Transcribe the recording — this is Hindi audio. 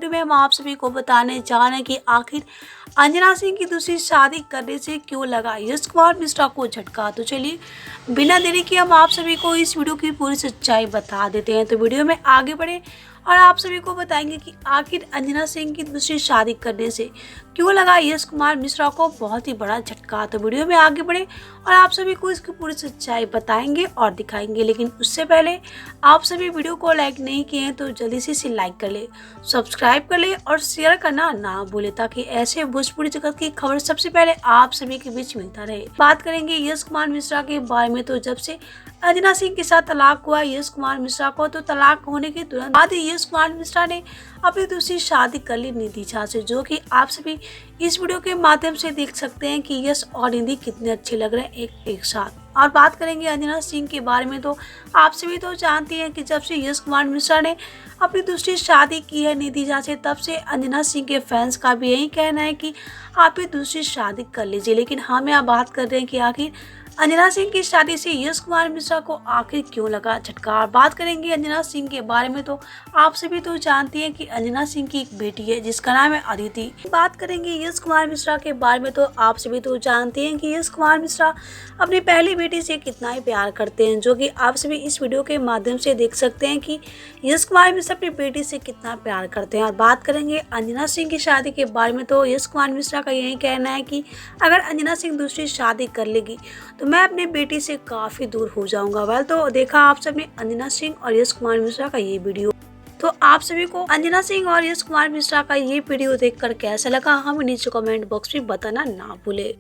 में हम आप सभी को बताने जा रहे हैं कि आखिर अंजना सिंह की दूसरी शादी करने से क्यों लगा यश कुमार मिश्रा को झटका। तो चलिए बिना देरी के हम आप सभी को इस वीडियो की पूरी सच्चाई बता देते हैं। तो वीडियो में आगे बढ़े और आप सभी को बताएंगे कि आखिर अंजना सिंह की दूसरी शादी करने से क्यों लगा यश कुमार मिश्रा को बहुत ही बड़ा झटका। तो वीडियो में आगे बढ़े और आप सभी को इसकी पूरी सच्चाई बताएंगे और दिखाएंगे, लेकिन उससे पहले आप सभी वीडियो को लाइक नहीं किए हैं तो जल्दी से इसे लाइक कर ले, सब्सक्राइब कर ले और शेयर करना ना भूले, ताकि ऐसे भोजपुरी जगत की खबर सबसे पहले आप सभी के बीच मिलता रहे। बात करेंगे यश कुमार मिश्रा के बारे में। तो जब से अंजना सिंह के साथ तलाक हुआ यश कुमार मिश्रा को, तो तलाक होने के तुरंत बाद ही यश कुमार मिश्रा ने अपनी दूसरी शादी कर ली निधि झा से, जो कि आप सभी इस वीडियो के माध्यम से देख सकते हैं कि यश और निधि कितने अच्छे लग रहे हैं एक साथ। और बात करेंगे अंजना सिंह के बारे में। तो आप सभी तो जानती हैं कि जब से यश कुमार मिश्रा ने अपनी दूसरी शादी की है निधि झा से, तब से अंजना सिंह के फैंस का भी यही कहना है कि आप ये दूसरी शादी कर लीजिए। लेकिन हम यहाँ बात कर रहे हैं कि आखिर अंजना सिंह की शादी से यश कुमार मिश्रा को आखिर क्यों लगा झटका। बात करेंगे अंजना सिंह के बारे में। तो आप सभी तो जानती हैं कि अंजना सिंह की एक बेटी है जिसका नाम है अदिति। बात करेंगे यश कुमार मिश्रा के बारे में। तो आप सभी तो जानते हैं कि यश कुमार मिश्रा अपनी पहली बेटी से कितना ही प्यार करते हैं, जो कि आप सभी इस वीडियो के माध्यम से देख सकते हैं कि यश कुमार मिश्रा अपनी बेटी से कितना प्यार करते हैं। और बात करेंगे अंजना सिंह की शादी के बारे में। तो यश कुमार मिश्रा का यही कहना है कि अगर अंजना सिंह दूसरी शादी कर लेगी तो मैं अपनी बेटी से काफ़ी दूर हो जाऊंगा। वेल, तो देखा आप सबने अंजना सिंह और यश कुमार मिश्रा का ये वीडियो। तो आप सभी को अंजना सिंह और यश कुमार मिश्रा का ये वीडियो देखकर कैसा लगा हमें नीचे कमेंट बॉक्स में बताना ना भूले।